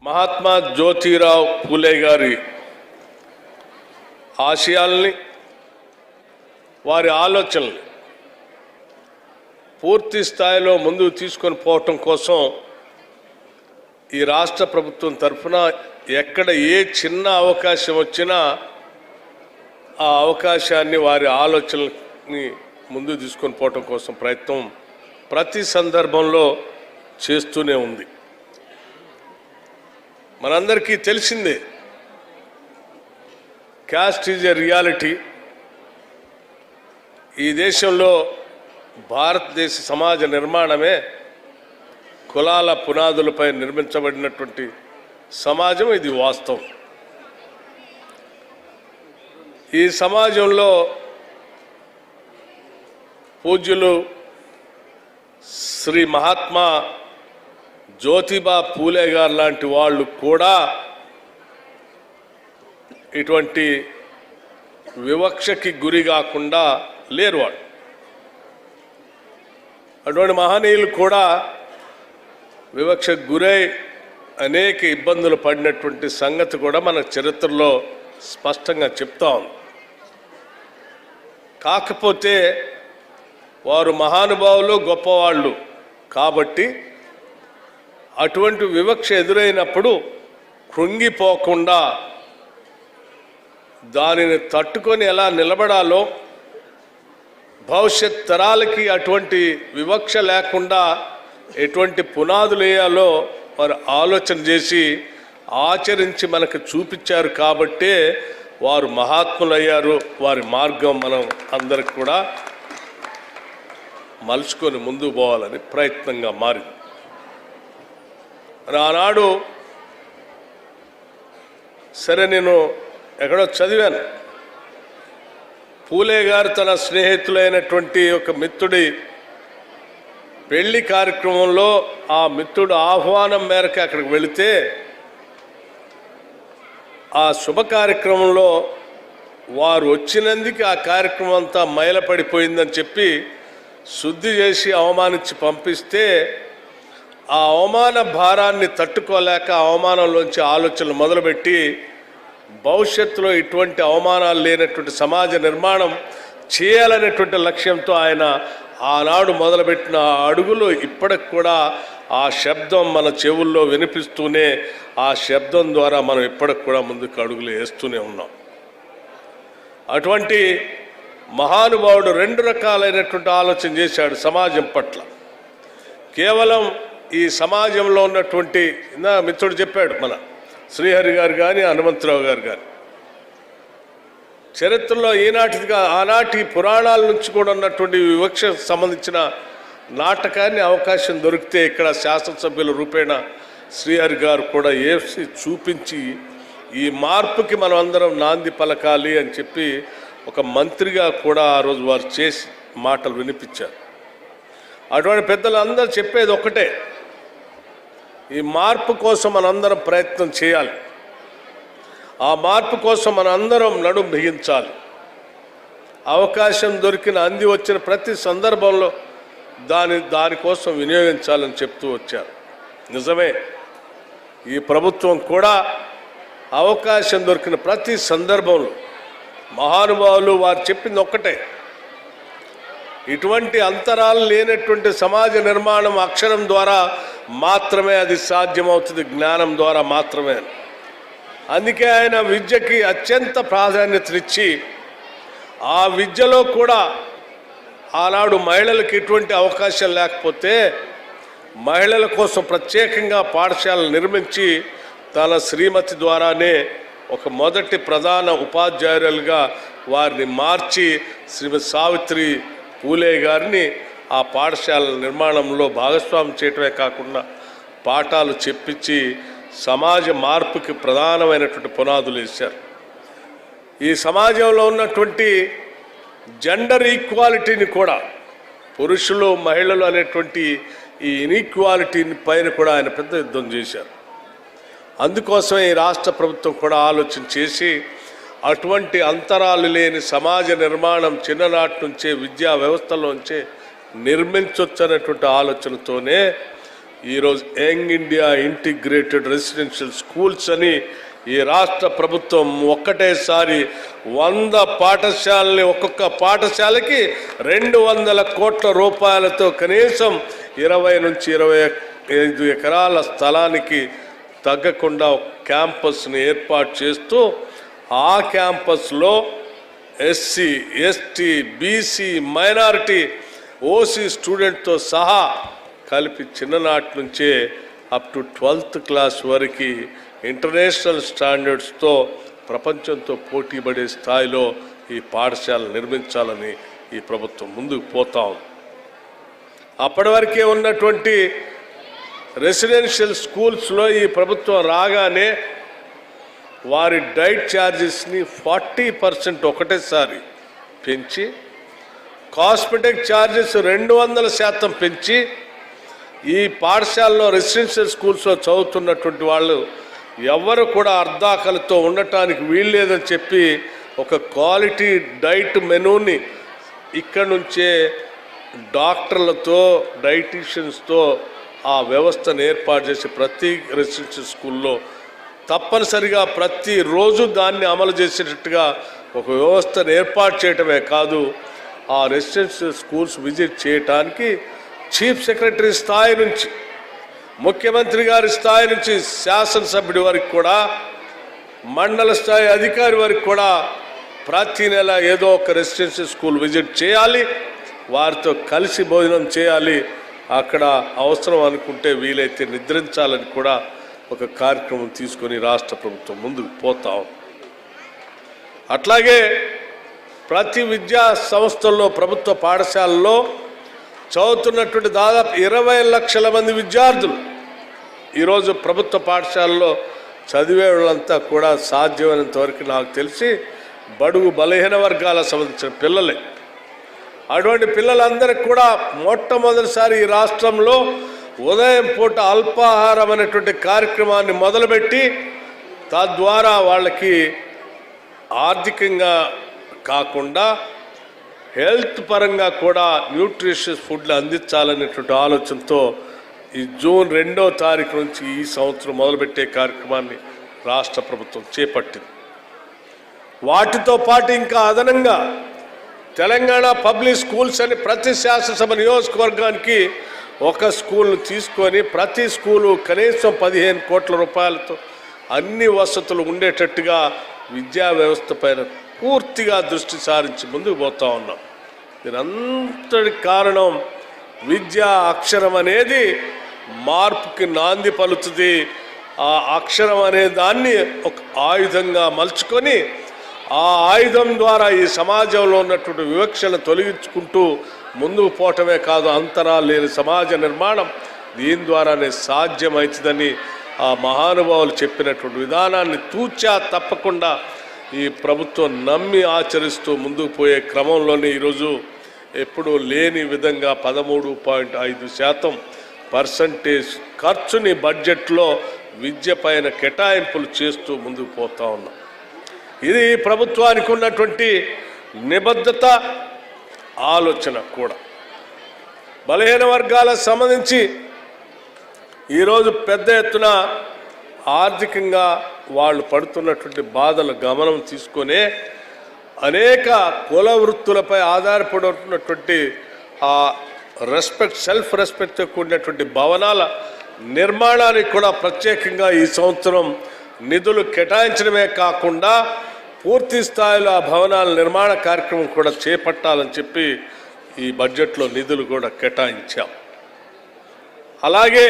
మహాత్మా జ్యోతిరావు పూలే గారి ఆశయాల్ని, వారి ఆలోచనల్ని పూర్తి స్థాయిలో ముందుకు తీసుకొని పోవటం కోసం ఈ రాష్ట్ర ప్రభుత్వం తరఫున ఎక్కడ ఏ చిన్న అవకాశం వచ్చినా ఆ అవకాశాన్ని, వారి ఆలోచనల్ని ముందుకు తీసుకొని పోవటం కోసం ప్రయత్నం ప్రతి సందర్భంలో చేస్తూనే ఉంది. మనందరికీ తెలిసిందే, క్యాస్ట్ ఈజ్ ఎ రియాలిటీ. ఈ దేశంలో భారతదేశ సమాజ నిర్మాణమే కులాల పునాదులపై నిర్మించబడినటువంటి సమాజం. ఇది వాస్తవం. ఈ సమాజంలో పూజ్యులు శ్రీ మహాత్మా జ్యోతిబా పూలే గారు లాంటి వాళ్ళు కూడా ఇటువంటి వివక్షకి గురి కాకుండా లేరు. వాళ్ళు అటువంటి మహనీయులు కూడా వివక్షకు గురై అనేక ఇబ్బందులు పడినటువంటి సంగతి కూడా మన చరిత్రలో స్పష్టంగా చెప్తా ఉంది. కాకపోతే వారు మహానుభావులు, గొప్పవాళ్ళు కాబట్టి అటువంటి వివక్ష ఎదురైనప్పుడు కృంగిపోకుండా దానిని తట్టుకొని ఎలా నిలబడాలో, భవిష్యత్ తరాలకి అటువంటి వివక్ష లేకుండా ఎటువంటి పునాదులు వేయాలో వారు ఆలోచన చేసి ఆచరించి మనకు చూపించారు. కాబట్టే వారు మహాత్ములయ్యారు. వారి మార్గం మనం అందరికి కూడా మలుచుకొని ముందుకు పోవాలని ప్రయత్నంగా మారింది. ఆనాడు సరే, నేను ఎక్కడో చదివాను, పూలే గారు తన స్నేహితులైనటువంటి ఒక మిత్రుడి పెళ్లి కార్యక్రమంలో ఆ మిత్రుడు ఆహ్వానం మేరకు అక్కడికి వెళితే ఆ శుభ కార్యక్రమంలో వారు వచ్చినందుకు ఆ కార్యక్రమం అంతా మైలపడిపోయిందని చెప్పి శుద్ధి చేసి అవమానించి పంపిస్తే ఆ అవమాన భారాన్ని తట్టుకోలేక అవమానంలోంచి ఆలోచనలు మొదలుపెట్టి భవిష్యత్తులో ఇటువంటి అవమానాలు లేనటువంటి సమాజ నిర్మాణం చేయాలనేటువంటి లక్ష్యంతో ఆయన ఆనాడు మొదలుపెట్టిన అడుగులు ఇప్పటికి కూడా ఆ శబ్దం మన చెవుల్లో వినిపిస్తూనే, ఆ శబ్దం ద్వారా మనం ఇప్పటికి కూడా ముందుకు అడుగులు వేస్తూనే ఉన్నాం. అటువంటి మహానుభావుడు రెండు రకాలైనటువంటి ఆలోచన చేశాడు సమాజం పట్ల. కేవలం ఈ సమాజంలో ఉన్నటువంటి మిత్రుడు చెప్పాడు, మన శ్రీహరి గారు కానీ హనుమంతరావు గారు కానీ, చరిత్రలో ఈనాటిగా ఆనాటి పురాణాల నుంచి కూడా ఉన్నటువంటి వివక్షకు సంబంధించిన నాటకాన్ని అవకాశం దొరికితే ఇక్కడ శాసనసభ్యుల రూపేణ శ్రీహరి గారు కూడా వేసి చూపించి ఈ మార్పుకి మనం అందరం నాంది పలకాలి అని చెప్పి ఒక మంత్రిగా కూడా ఆ రోజు వారు చేసి మాటలు వినిపించారు. అటువంటి పెద్దలు అందరూ చెప్పేది ఒకటే, ఈ మార్పు కోసం మనందరం ప్రయత్నం చేయాలి. ఆ మార్పు కోసం మనందరం నడుం బిగించాలి. అవకాశం దొరికిన, అంది వచ్చిన ప్రతి సందర్భంలో దానికోసం వినియోగించాలని చెప్తూ వచ్చారు. నిజమే, ఈ ప్రభుత్వం కూడా అవకాశం దొరికిన ప్రతి సందర్భంలో మహానుభావులు వారు చెప్పింది ఒక్కటే, ఇటువంటి అంతరాలు లేనటువంటి సమాజ నిర్మాణం అక్షరం ద్వారా మాత్రమే అది సాధ్యమవుతుంది, జ్ఞానం ద్వారా మాత్రమే. అందుకే ఆయన విద్యకి అత్యంత ప్రాధాన్యతనిచ్చి ఆ విద్యలో కూడా ఆనాడు మహిళలకు ఎటువంటి అవకాశం లేకపోతే మహిళల కోసం ప్రత్యేకంగా పాఠశాలలు నిర్మించి తన శ్రీమతి ద్వారానే ఒక మొదటి ప్రధాన ఉపాధ్యాయులుగా వారిని మార్చి శ్రీమతి సావిత్రి పూలే గారిని ఆ పాఠశాలల నిర్మాణంలో భాగస్వామ్యం చేయటమే కాకుండా పాఠాలు చెప్పించి సమాజ మార్పుకి ప్రధానమైనటువంటి పునాదులు వేశారు. ఈ సమాజంలో ఉన్నటువంటి జెండర్ ఈక్వాలిటీని కూడా, పురుషులు మహిళలు అనేటువంటి ఈ ఇన్ఈక్వాలిటీని పైన కూడా ఆయన పెద్ద యుద్ధం చేశారు. అందుకోసమే ఈ రాష్ట్ర ప్రభుత్వం కూడా ఆలోచన చేసి అటువంటి అంతరాలు లేని సమాజ నిర్మాణం చిన్ననాటి నుంచే విద్యా వ్యవస్థలోంచే నిర్మించవచ్చు అనేటువంటి ఆలోచనతోనే ఈరోజు young India integrated residential schools అని ఈ రాష్ట్ర ప్రభుత్వం ఒక్కటేసారి 100 పాఠశాలని, ఒక్కొక్క పాఠశాలకి 200 కోట్ల రూపాయలతో కనీసం 20 నుంచి 25 ఎకరాల స్థలానికి తగ్గకుండా క్యాంపస్ని ఏర్పాటు చేస్తూ ఆ క్యాంపస్లో SC, ST, BC, minority, OC స్టూడెంట్తో సహా కలిపి చిన్ననాటి నుంచే అప్ టు 12th క్లాస్ వరకు ఇంటర్నేషనల్ స్టాండర్డ్స్తో ప్రపంచంతో పోటీ పడే స్థాయిలో ఈ పాఠశాలను నిర్మించాలని ఈ ప్రభుత్వం ముందుకు పోతా ఉంది. అప్పటి వరకే ఉన్నటువంటి రెసిడెన్షియల్ స్కూల్స్లో ఈ ప్రభుత్వం రాగానే వారి డైట్ ఛార్జెస్ని 40% ఒకటేసారి పెంచి, కాస్మెటిక్ ఛార్జెస్ 200% పెంచి, ఈ పాఠశాలలో రెసిడెన్షియల్ స్కూల్స్లో చదువుతున్నటువంటి వాళ్ళు ఎవరు కూడా అర్ధాకలితో ఉండటానికి వీల్లేదని చెప్పి ఒక క్వాలిటీ డైట్ మెనూని ఇక్కడి నుంచే డాక్టర్లతో, డైటీషియన్స్తో ఆ వ్యవస్థను ఏర్పాటు చేసి ప్రతి రెసిడెన్షియల్ స్కూల్లో తప్పనిసరిగా ప్రతిరోజు దాన్ని అమలు చేసేటట్టుగా ఒక వ్యవస్థను ఏర్పాటు చేయటమే కాదు, ఆ రెసిడెన్షియల్ స్కూల్స్ విజిట్ చేయటానికి చీఫ్ సెక్రటరీ స్థాయి నుంచి, ముఖ్యమంత్రి గారి స్థాయి నుంచి శాసనసభ్యుడి వరకు కూడా, మండల స్థాయి అధికారి వరకు కూడా ప్రతి నెల ఏదో ఒక రెసిడెన్షియల్ స్కూల్ విజిట్ చేయాలి, వారితో కలిసి భోజనం చేయాలి, అక్కడ అవసరం అనుకుంటే వీలైతే నిద్రించాలని కూడా ఒక కార్యక్రమం తీసుకొని రాష్ట్ర ప్రభుత్వం ముందుకు పోతాం. అట్లాగే ప్రతి విద్యా సంస్థల్లో, ప్రభుత్వ పాఠశాలల్లో చదువుతున్నటువంటి దాదాపు 20 లక్షల మంది విద్యార్థులు ఈరోజు ప్రభుత్వ పాఠశాలలో చదివే వాళ్ళంతా కూడా సాధ్యమైనంత వరకు నాకు తెలిసి బడుగు బలహీన వర్గాలకు సంబంధించిన పిల్లలే. అటువంటి పిల్లలందరికీ కూడా మొట్టమొదటిసారి ఈ రాష్ట్రంలో ఉదయం పూట అల్పాహారం అనేటువంటి కార్యక్రమాన్ని మొదలుపెట్టి తద్వారా వాళ్ళకి ఆర్థికంగా కాకుండా హెల్త్ పరంగా కూడా న్యూట్రిషియస్ ఫుడ్లు అందించాలనేటువంటి ఆలోచనతో ఈ జూన్ 2వ తారీఖు నుంచి ఈ సంవత్సరం మొదలుపెట్టే కార్యక్రమాన్ని రాష్ట్ర ప్రభుత్వం చేపట్టింది. వాటితో పాటు ఇంకా అదనంగా తెలంగాణ పబ్లిక్ స్కూల్స్ అని ప్రతి శాసనసభ నియోజకవర్గానికి ఒక స్కూల్ను తీసుకొని ప్రతి స్కూలు కనీసం 15 కోట్ల రూపాయలతో అన్ని వసతులు ఉండేటట్టుగా విద్యా వ్యవస్థ పైన పూర్తిగా దృష్టి సారించి ముందుకు పోతా ఉన్నాం. దీనంతటి కారణం విద్యా అక్షరం అనేది మార్పుకి నాంది పలుతుంది. ఆ అక్షరం అనే దాన్ని ఒక ఆయుధంగా మలుచుకొని ఆ ఆయుధం ద్వారా ఈ సమాజంలో ఉన్నటువంటి వివక్షను తొలగించుకుంటూ ముందుకు పోవటమే కాదు, అంతరాలు లేని సమాజ నిర్మాణం దీని ద్వారానే సాధ్యమవుతుందని ఆ మహానుభావులు చెప్పినటువంటి విధానాన్ని తూచా తప్పకుండా ఈ ప్రభుత్వం నమ్మి ఆచరిస్తూ ముందుకు పోయే క్రమంలోనే ఈరోజు ఎప్పుడూ లేని విధంగా 13.5% ఖర్చుని బడ్జెట్లో విద్య పైన కేటాయింపులు చేస్తూ ముందుకు పోతా ఉన్నాం. ఇది ప్రభుత్వానికి ఉన్నటువంటి నిబద్ధత, ఆలోచన కూడా. బలహీన వర్గాలకు సంబంధించి ఈరోజు పెద్ద ఎత్తున ఆర్థికంగా వాళ్ళు పడుతున్నటువంటి బాధల గమనం తీసుకొనే అనేక కుల వృత్తులపై ఆధారపడుతున్నటువంటి ఆ సెల్ఫ్ రెస్పెక్ట్తో కూడినటువంటి భవనాల నిర్మాణానికి కూడా ప్రత్యేకంగా ఈ సంవత్సరం నిధులు కేటాయించడమే కాకుండా పూర్తి స్థాయిలో ఆ భవనాల నిర్మాణ కార్యక్రమం కూడా చేపట్టాలని చెప్పి ఈ బడ్జెట్లో నిధులు కూడా కేటాయించాం. అలాగే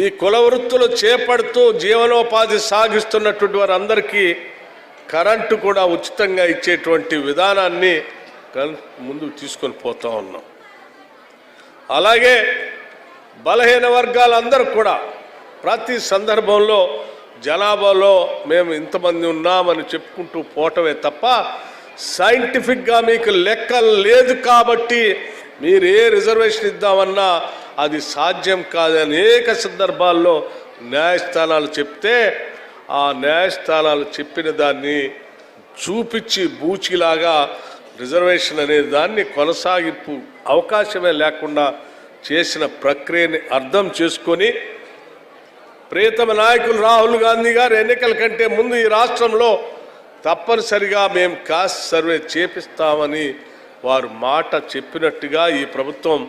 ఈ కుల వృత్తులు చేపడుతూ జీవనోపాధి సాగిస్తున్నటువంటి వారందరికీ కరెంటు కూడా ఉచితంగా ఇచ్చేటువంటి విధానాన్ని ముందుకు తీసుకొని పోతా ఉన్నాం. అలాగే బలహీన వర్గాలందరూ కూడా ప్రతి సందర్భంలో జనాభాలో మేము ఇంతమంది ఉన్నామని చెప్పుకుంటూ పోవటమే తప్ప సైంటిఫిక్గా మీకు లెక్క లేదు కాబట్టి మీరు ఏ రిజర్వేషన్ ఇద్దామన్నా అది సాధ్యం కాదు. అనేక సందర్భాల్లో న్యాయస్థానాలు చెప్తే ఆ న్యాయస్థానాలు చెప్పిన దాన్ని చూపించి బూచిలాగా రిజర్వేషన్ అనే దాన్ని కొనసాగింపు అవకాశమే లేకుండా చేసిన ప్రక్రియని అర్థం చేసుకొని ప్రియతమ నాయకులు రాహుల్ గాంధీ గారు ఎన్నికల కంటే ముందు ఈ రాష్ట్రంలో తప్పనిసరిగా మేము కాస్ట్ సర్వే చేపిస్తామని వారు మాట చెప్పినట్టుగా ఈ ప్రభుత్వం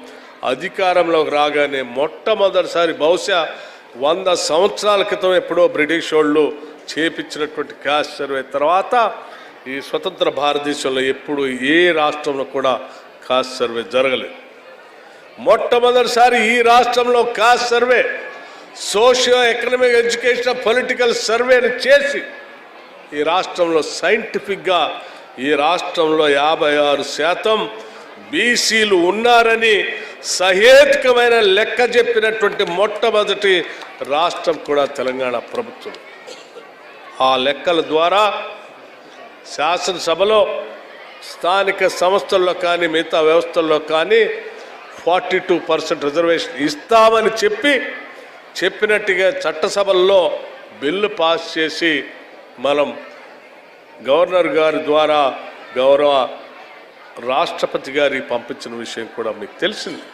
అధికారంలోకి రాగానే మొట్టమొదటిసారి బహుశా 100 సంవత్సరాల క్రితం ఎప్పుడో బ్రిటిష్ వాళ్ళు చేపించినటువంటి కాస్ట్ సర్వే తర్వాత ఈ స్వతంత్ర భారతదేశంలో ఎప్పుడు ఏ రాష్ట్రంలో కూడా కాస్ట్ సర్వే జరగలేదు. మొట్టమొదటిసారి ఈ రాష్ట్రంలో caste survey socio economic education political సర్వేని చేసి ఈ రాష్ట్రంలో సైంటిఫిక్గా ఈ రాష్ట్రంలో 56% బీసీలు ఉన్నారని సహేతుకమైన లెక్క చెప్పినటువంటి మొట్టమొదటి రాష్ట్రం కూడా తెలంగాణ ప్రభుత్వం. ఆ లెక్కల ద్వారా శాసనసభలో స్థానిక సంస్థల్లో కానీ మిగతా వ్యవస్థల్లో కానీ 42% రిజర్వేషన్ ఇస్తామని చెప్పినట్టుగా చట్టసభల్లో బిల్లు పాస్ చేసి మనం గవర్నర్ గారి ద్వారా గౌరవ రాష్ట్రపతి గారికి పంపించిన విషయం కూడా మీకు తెలిసింది.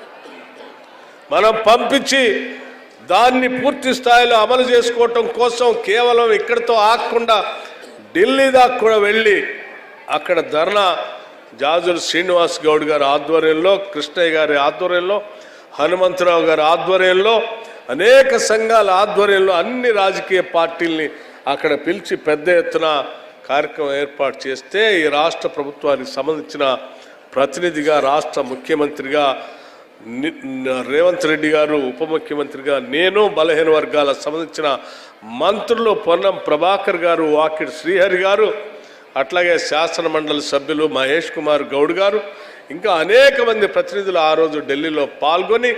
మనం పంపించి దాన్ని పూర్తి స్థాయిలో అమలు చేసుకోవటం కోసం కేవలం ఇక్కడితో ఆగకుండా ఢిల్లీ దాకా కూడా వెళ్ళి అక్కడ ధర్నా జాజుల శ్రీనివాస్ గౌడ్ గారి ఆధ్వర్యంలో, కృష్ణయ్య గారి ఆధ్వర్యంలో, హనుమంతరావు గారి ఆధ్వర్యంలో, అనేక సంఘాల ఆధ్వర్యంలో అన్ని రాజకీయ పార్టీల్ని అక్కడ పిలిచి పెద్ద ఎత్తున కార్యక్రమం ఏర్పాటు చేస్తే ఈ రాష్ట్ర ప్రభుత్వానికి సంబంధించిన ప్రతినిధిగా రాష్ట్ర ముఖ్యమంత్రిగా రేవంత్ రెడ్డి గారు, ఉప ముఖ్యమంత్రిగా నేను, బలహీన వర్గాలకు సంబంధించిన మంత్రులు పొన్నం ప్రభాకర్ గారు, వాకిడి శ్రీహరి గారు, అట్లాగే శాసన మండలి సభ్యులు మహేష్ కుమార్ గౌడ్ గారు, ఇంకా అనేక మంది ప్రతినిధులు ఆ రోజు ఢిల్లీలో పాల్గొని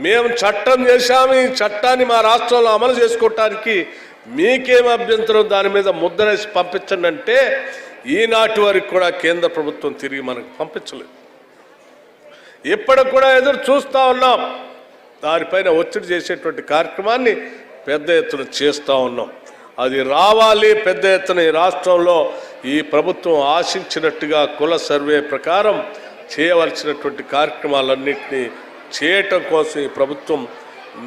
మేము చట్టం చేశాము, ఈ చట్టాన్ని మా రాష్ట్రంలో అమలు చేసుకోవటానికి మీకేం అభ్యంతరం, దాని మీద ముద్రేసి పంపించండి అంటే ఈనాటి వరకు కూడా కేంద్ర ప్రభుత్వం తిరిగి మనకు పంపించలేదు. ఇప్పటికి కూడా ఎదురు చూస్తూ ఉన్నాం. దానిపైన ఒత్తిడి చేసేటువంటి కార్యక్రమాన్ని పెద్ద ఎత్తున చేస్తూ ఉన్నాం. అది రావాలి పెద్ద ఎత్తున. ఈ రాష్ట్రంలో ఈ ప్రభుత్వం ఆశించినట్టుగా కుల సర్వే ప్రకారం చేయవలసినటువంటి కార్యక్రమాలన్నింటినీ చేయటం కోసం ఈ ప్రభుత్వం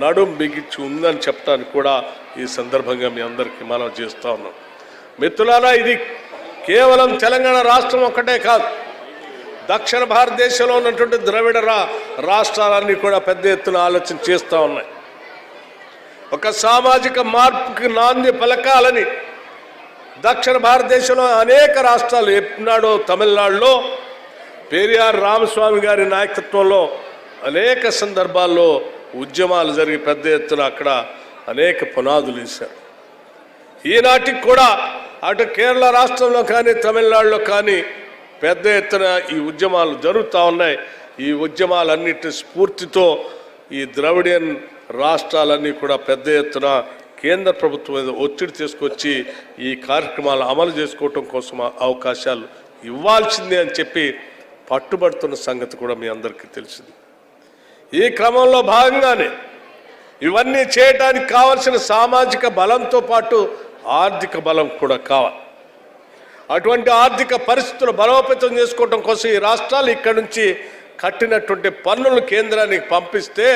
నడుం బిగించి ఉందని చెప్పడానికి కూడా ఈ సందర్భంగా మీ అందరికీ మనం చేస్తూ ఉన్నాం. మిత్రులారా, ఇది కేవలం తెలంగాణ రాష్ట్రం ఒక్కటే కాదు, దక్షిణ భారతదేశంలో ఉన్నటువంటి ద్రవిడ రాష్ట్రాలన్నీ కూడా పెద్ద ఎత్తున ఆలోచన చేస్తూ ఉన్నాయి. ఒక సామాజిక మార్పుకి నాంది పలకాలని దక్షిణ భారతదేశంలో అనేక రాష్ట్రాలు, ఎప్పునాడో తమిళనాడులో పెరియార్ రామస్వామి గారి నాయకత్వంలో అనేక సందర్భాల్లో ఉద్యమాలు జరిగి పెద్ద ఎత్తున అక్కడ అనేక పునాదులు వేశారు. ఈనాటికి కూడా అటు కేరళ రాష్ట్రంలో కానీ తమిళనాడులో కానీ పెద్ద ఎత్తున ఈ ఉద్యమాలు జరుగుతూ ఉన్నాయి. ఈ ఉద్యమాలన్నిటి స్ఫూర్తితో ఈ ద్రవిడియన్ రాష్ట్రాలన్నీ కూడా పెద్ద ఎత్తున కేంద్ర ప్రభుత్వం మీద ఒత్తిడి తీసుకొచ్చి ఈ కార్యక్రమాలు అమలు చేసుకోవటం కోసం అవకాశాలు ఇవ్వాల్సిందే అని చెప్పి పట్టుబడుతున్న సంగతి కూడా మీ అందరికీ తెలిసింది. ఈ క్రమంలో భాగంగానే ఇవన్నీ చేయడానికి కావలసిన సామాజిక బలంతో పాటు ఆర్థిక బలం కూడా కావాలి. అటువంటి ఆర్థిక పరిస్థితులు బలోపేతం చేసుకోవడం కోసం ఈ రాష్ట్రాలు ఇక్కడి నుంచి కట్టినటువంటి పన్నులు కేంద్రానికి పంపిస్తే